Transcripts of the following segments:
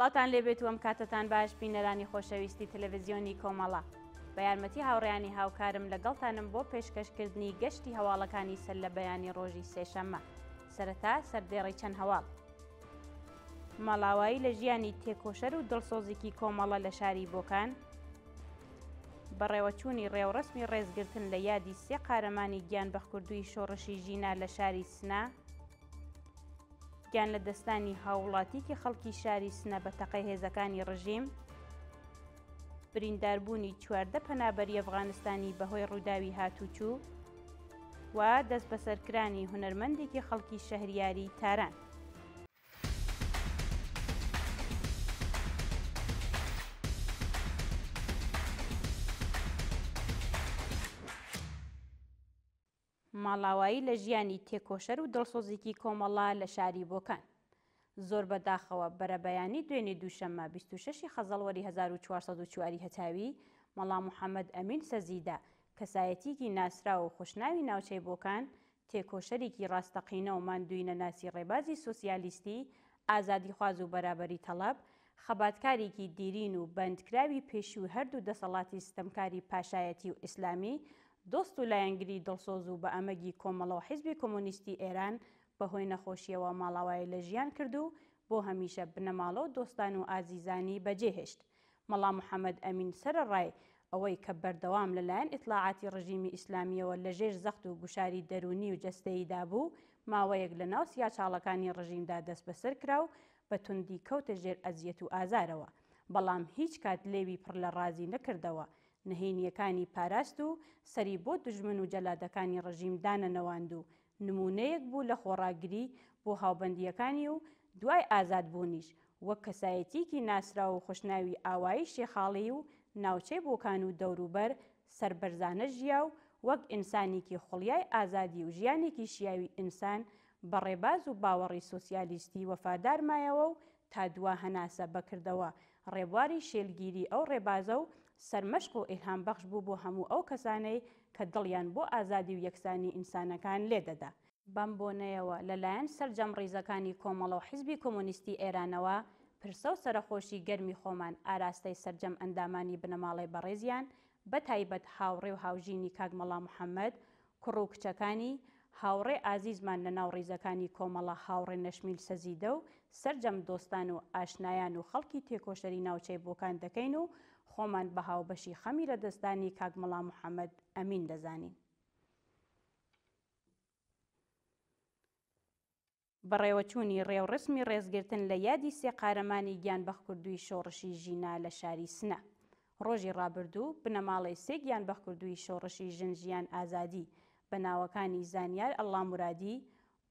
سڵاتان لێبێت و ئەم کاتتان باش بینەرانی خۆشەویستی تەلەڤیزیۆنی کۆمەڵە بە یارمەتی هاوڕێیانی هاوکارم لەگەڵتانم بۆ پێشکەشکردنی گەشتی هەواڵەکانی سەر لە بەیانی ڕۆژی سێشەممە. سەرەتا سەردێڕی چەند هەواڵ. ماڵاوایی لە ژیانی تێکۆشەر و دڵسۆزێکی کۆمەڵە لە شاری بۆکان، بەڕێوەچوونی ڕێوڕسمی ڕێزگرتن لە یادی سێ قارەمانی گیان بەخکردووی شۆڕشی ژینا لە شاری سنە، گیان لە دەستانی هاوڵاتیکی خەڵکی شاری سنە بە تەقەی هێزەکانی ڕژیم، برینداربوونی 14 پەنابەری ئەفغانستانی بەهۆی ڕووداوی هاتوچوو و دەست بەسەرکرانی هونەرمەندێکی خەڵکی شەهریاری تاران. ماڵاوایی لە ژیانی تێکۆشەر و دڵسۆزێکی کۆمەڵە لە شاری بۆکان. زۆر بەداخەوە بەرەبەیانی دوێنێ دووشەممە 26 خەزەڵوەری 1404 هەتاوی مەڵا محەممەد ئەمین سەزیدا کەسایەتیکی ناسرا و خوشناوی ناوچەی بۆکان، تێکۆشەرێکی ڕاستەقینە و ماندووینە ناسی ڕێبازی سۆسیالیستی، ئازادیخواز و بەرابەری تەڵەب، خەباتکارێکی دیرین و بەندکراوی پێشوو هەردوو دەسەڵاتی ستەمکاری پاشایەتی و ئیسلامی، دۆست و لایەنگری دڵسۆز و بە ئەمەگی کۆمەڵە و حیزبی کۆمۆنیستی ئێران بەهۆی نەخۆشیەوە ماڵاوایی لە ژیان کرد و بۆ هەمیشە بنەماڵە و دۆستان و ئازیزانی بەجێهێشت. مەڵا محەممەد ئەمین سەرەڕای ئەوەی کە بەردەوام لەلایەن ئیطلاعاتی ڕژیمی ئیسلامیەوە لە ژێر زەخت و گوشاری دەرونی و جەستەییدا بوو، ماوەیەک لە ناو سیاچاڵەکانی ڕژیمدا دەست بەسەر کرا و بە توندی کەوتە ژێر ئەزیەت و ئازارەوە، بەڵام هیچ کات لێوی پڕ لە ڕازی نەکردەوە. نهێنیەکانی پاراست و سەری بۆ دوژمن و جەلادەکانی ڕژیم دانەنەواند و نمونەیەک بوو لە خۆڕاگری بۆ هاوبەندیەکانی و دوای ئازادبوونیش وەک کەسایەتیکی ناسرا و خوشناوی ئاوایی شێخاڵی و ناوچەی بۆکان و دەوروبەر سەربەرزانە ژیا و وەک ئینسانێکی خوڵیای ئازادی و ژیانێکی شیاوی ئینسان بە ڕێباز و باوەڕی سۆسیالیستی وەفادار مایەوە و تا دوا هەناسە بەکردەوە ڕێبواری شێلگیری ئەو ڕێبازە و سەرمەشق و ئیلهام بەخش بوو بۆ هەموو ئەو کەسانەی کە دڵیان بۆ ئازادی و یەکسانی ئینسانەکان لێدەدا. بەم بۆنەیەوە لەلایەن سەرجەم ڕیزەکانی کۆمەڵە و حیزبی کۆمۆنیستی ئێرانەوە پرسە و سەرخۆشی گەرمی خۆمان ئاراستەی سەرجەم ئەندامانی بنەماڵی بەڕێزیان، بە تایبەت هاوڕێ و هاوژینی کاک مەڵا محەممەد، کوڕ و کچەکانی، هاوڕێ ئازیزمان لە ناو ڕیزەکانی کۆمەڵە هاوڕێ نەشمیل سەزیدە و سەرجەم دۆستان و ئاشنایان و خەڵکی تێکۆشەری ناوچەی بۆکان دەکەین و خۆمان بە هاوبەشی خەمی لە دەستانی کاک مەڵا محەممەد ئەمین دەزانین. بەڕێوەچوونی ڕێوڕسمی ڕێزگرتن لە یادی سێ قارەمانی گیان بەخکردووی شۆڕشی ژینا لە شاری سنە. ڕۆژی ڕابردوو بنەماڵی سێ گیان بەخکردووی شۆڕشی ژن ژیان ئازادی بە ناوەکانی زانیار ئەڵڵا مورادی،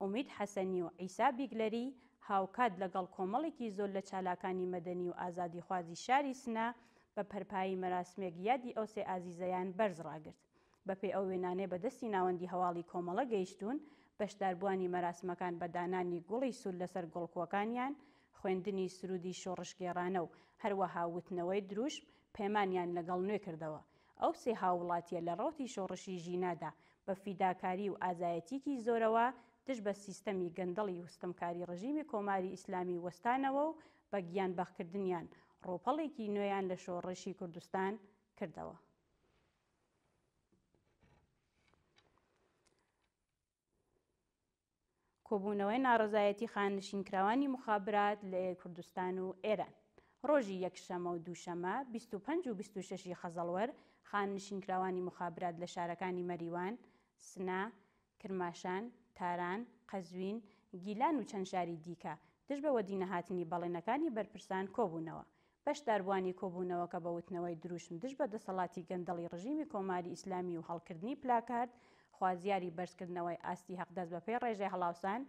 ئومید حەسەنی و عیسا بیگلەری هاوکات لەگەڵ کۆمەڵێکی زۆر لە چالاکانی مەدەنی و ئازادیخوازی شاری سنە بە پەرپایی مەراسمێک یادی ئەو سێ ئازیزەیان بەرز ڕاگرت. بەپێ ئەو وێنانێ بەدەستی ناوەندی هەواڵی کۆمەڵە گەیشتون، بەشداربووانی مەراسمەکان بە دانانی گوڵی سوور لەسەر گوڵکوەکانیان، خوێندنی سرودی شۆڕشگێڕانە و هەروەها وتنەوەی دروشم پەیمانیان لەگەڵ نوێ کردەوە. ئەو سێ هاوڵاتیە لە ڕۆتی شۆڕشی ژینادا بە فیداکاری و ئازایەتیکی زۆرەوە دژ بە سیستەمی گەندەڵی و ستەمکاری ڕژیمی کۆماری ئیسلامی وەستانەوە و بە گیان بەخکردنیان ڕۆپەڵێکی نوێیان لە شۆڕشی کوردستان کردەوە. کۆبوونەوەی ناڕەزایەتی خانشینکراوانی مخابرات لە کوردستان و ئێران. ڕۆژی یەکشەمە و دووشەمە 25 و 26 خەزەڵوەر خانشینکراوانی مخابرات لە شارەکانی مەریوان، سنە، کرماشان، تاران، قەزوین، گیلان و چەند شاری دیکە دژ بە وەدینەهاتنی بەڵێنەکانی بەرپرسان کۆبوونەوە. بەشداربووانی کۆبوونەوەکە بە وتنەوەی دروشم دژ بە دەسەڵاتی گەندەڵی ڕژیمی کۆماری ئیسلامی و هەڵکردنی پلاکارد، خوازیاری بەرزکردنەوەی ئاستی حەقدەست بەپێی ڕێژەی هەڵاوسان،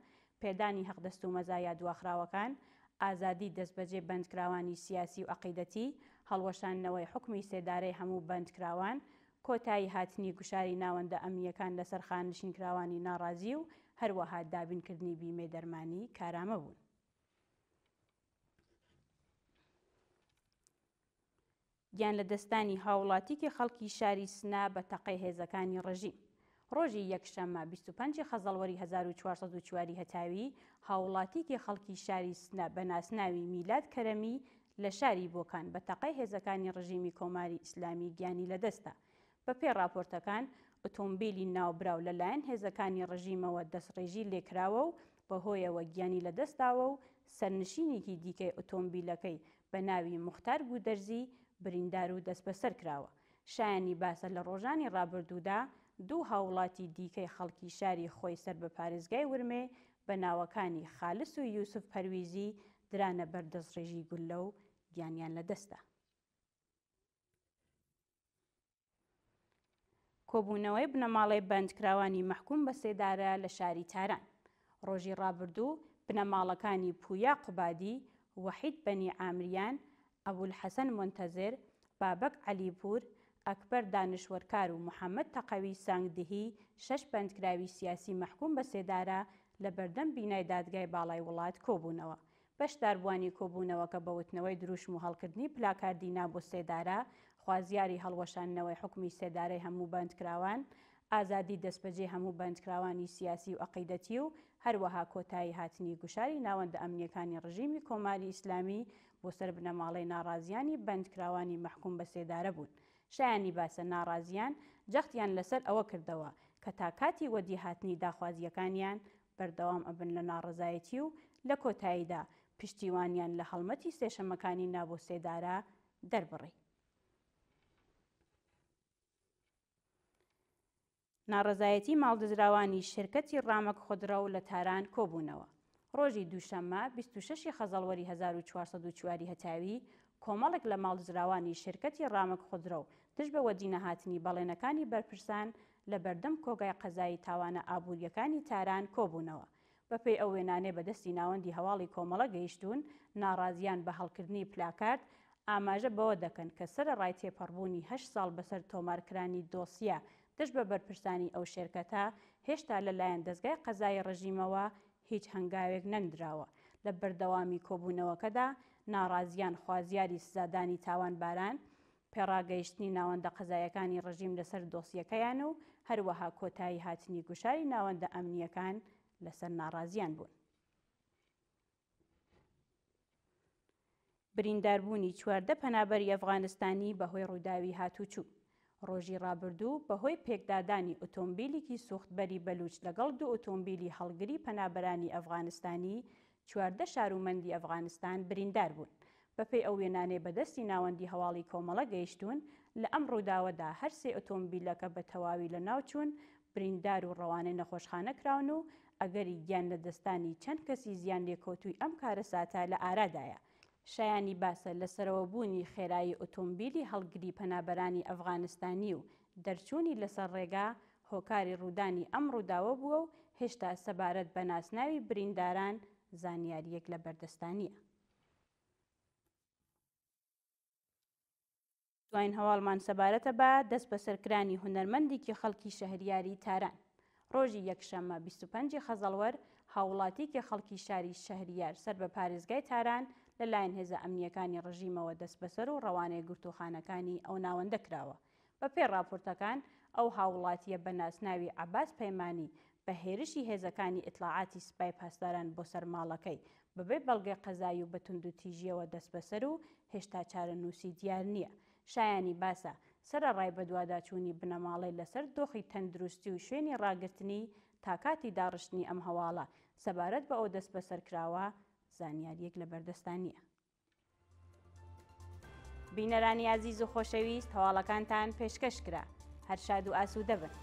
پێدانی حەقدەست و مەزایە دواخراوەکان، ئازادی دەستبەجێ بەندکراوانی سیاسی و عەقیدەتی، هەڵوەشاندنەوەی حوکمی سێدارەی هەموو بەندکراوان، کۆتایی هاتنی گوشاری ناوەندە ئەمنیەکان لەسەر خانشینکراوانی ناڕازی و هەروەها دابینکردنی بیمەی دەرمانی کارامە بوون. گیان لە دەستانی هاوڵاتیکی خەڵکی شاری سنە بە تەقەی هێزەکانی ڕژیم. ڕۆژی یەکشەممە 25 خەزەڵوەری 1404 هەتاوی هاوڵاتیکی خەڵکی شاری سنە بە ناسناوی میلاد کەرەمی لە شاری بۆکان بە تەقەی هێزەکانی ڕژیمی کۆماری ئیسلامی گیانی لەدەستە. بەپێی راپۆرتەکان ئۆتۆمبیلی ناوبراو لەلایەن هێزەکانی ڕژیمەوە دەستڕێژی لێکراوە و بەهۆیەوە گیانی لەدەستاوە و سەرنشینێکی دیکەی ئۆتۆمبیلەکەی بە ناوی موختار بوودەرزی بریندار و دەست بەسەر کراوە. شایانی باسە لە ڕۆژانی ڕابردوودا دوو هاوڵاتی دیکەی خەڵکی شاری خۆی سەر بە پارێزگای ورمێ بە ناوەکانی خالس و یوسف پەرویزی درانە بەر دەستڕێژی گولە و گیانیان لەدەستە. کۆبوونەوەی بنەماڵەی بەندکراوانی مەحکوم بە سێدارە لە شاری تاران. ڕۆژی ڕابردوو بنەماڵەکانی پویا قوبادی، وەحید بەنی عامریان، ئەبولحەسەن مۆنتەزێر، بابەک عەلیپور، ئەکبەر دانشوەرکار و محەممەد تەقەوی سانگدهی 6 بەندکراوی سیاسی مەحکوم بە سێدارە لە بەردەم بینای دادگای باڵای وڵات کۆبوونەوە. بەشداربووانی کۆبوونەوەکە بە وتنەوەی دروشم و هەڵکردنی پلاکاردینا بۆ سێدارە، خوازیاری هەڵوەشاندنەوەی حکمی سێدارەی هەموو بەندکراوان، ئازادی دەستبەجێ هەموو بەندکراوانی سیاسی و عەقیدەتی و هەروەها کۆتایی هاتنی گوشاری ناوەندە ئەمنیەکانی ڕژیمی کۆماری ئیسلامی بۆ سەر بنەماڵەی ناڕازیانی بەندکراوانی مەحکوم بە سێدارە بوون. شایانی باسە ناڕازیان جەختیان لەسەر ئەوە کردەوە کە تا کاتی وەدی هاتنی داخوازیەکانیان بەردەوام ئەبن لە ناڕزایەتی و لە کۆتاییدا پشتیوانیان لە هەڵمەتی سێشەمەکانی نابۆ سێدارە دەربڕی. ناڕزایەتی ماڵدزراوانی شرکەتی ڕامک خودرۆ لە تاران کۆبوونەوە. ڕۆژی دووشەممە 26 خەزەڵوەری 1404 هەتاوی کۆمەڵێک لە ماڵدزراوانی شرکەتی ڕامک خودرۆ دژ بە وەدی نەهاتنی بەڵێنەکانی بەرپرسان لە بەردەم کۆگای قەزایی تاوانە ئابوووریەکانی تاران کۆبوونەوە. بەپێی ئەو وێنانەی بەدەستی ناوەندی هەواڵی کۆمەڵە گەیشتون، ناڕازیان بە هەڵکردنی پلاکارد ئاماژە بەوە دەکەن کە سەرەڕای تێپەڕبوونی 8 ساڵ بەسەر تۆمارکرانی دۆسیە دژ بە بەرپرسانی ئەو شێرکەتە هێشتا لەلایەن دەستگای قەزای ڕژیمەوە هیچ هەنگاوێک نەندراوە. لە بەردەوامی کۆبوونەوەکەدا ناڕازیان خوازیاری سزادانی تاوانباران، پێڕاگەیشتنی ناوەندە قەزایەکانی ڕژیم لەسەر دۆسیەکەیان و هەروەها کۆتایی هاتنی گوشاری ناوەندە ئەمنیەکان لەسەر ناڕازیان بوون. برینداربوونی 14 پەنابەری ئەفغانستانی بەهۆی ڕووداوی هاتوچوو. ڕۆژی ڕابردوو بەهۆی پێکدادانی ئۆتۆمبیلێکی سوختبەری بەلوچ لەگەڵ دوو ئۆتۆمبیلی هەڵگری پەنابەرانی ئەفغانستانی 14 شارومەندی ئەفغانستان بریندار بوون. بەپێی ئەو وێنانەی بەدەستی ناوەندی هەواڵی کۆمەڵە گەیشتون، لە ئەم ڕووداوەدا هەر سێ ئۆتۆمبیلەکە بە تەواوی لە ناوچوون، بریندار و ڕەوانەی نەخۆشخانە کراون و ئەگەری گیان لە دەستانی چەند کەسی زیان لێکۆتووی ئەم کارە ساتە لە ئارادایە. شایانی باسە لە سەرەوەبوونی خێرایی ئۆتۆمبیلی هەڵگری پەنابەرانی ئەفغانستانی و دەرچوونی لەسەر ڕێگا هۆکاری ڕوودانی ئەم ڕووداوە بووە و هێشتا سەبارەت بە ناسناوی برینداران زانیاریەک لە بەردەستانیە. دوایین هەواڵمان سەبارەتە بە دەست بەسەرکرانی هونەرمەندێکی خەڵکی شەهریاری تاران. ڕۆژی یەکشەممە 25 خەزەڵوەر هاوڵاتیکی خەڵکی شاری شەهریار سەر بە پارێزگای تاران لەلایەن هێزە ئەمنیەکانی ڕژیمەوە دەست بەسەر و ڕەوانەی گرتوخانەکانی ئەو ناوەندە کراوە. بەپێی راپۆرتەکان ئەو هاوڵاتیە بە ناسناوی عەباس پەیمانی بە هێرشی هێزەکانی ئیتلاعاتی سوپای پاسداران بۆ سەر ماڵەکەی بەبێ بەڵگەی قەزایی و بە توندوتیژیەوە دەست بەسەر و هێشتا چارەنووسی دیار نییە. شایانی باسە سەرەڕای بە دوواداچوونی بنەماڵەی لەسەر دۆخی تەندروستی و شوێنی ڕاگررتنی تا کاتی داڕشتنی ئەم هەواڵە سەبارەت بە ئەو دەست بەسەرکراوە زانیاریەک لە بەردەستانیە. بینەرانی عەزیز و خۆشەویست، هەواڵەکانتان پێشکەش کرا. هەر شاد و ئاسوودە بن.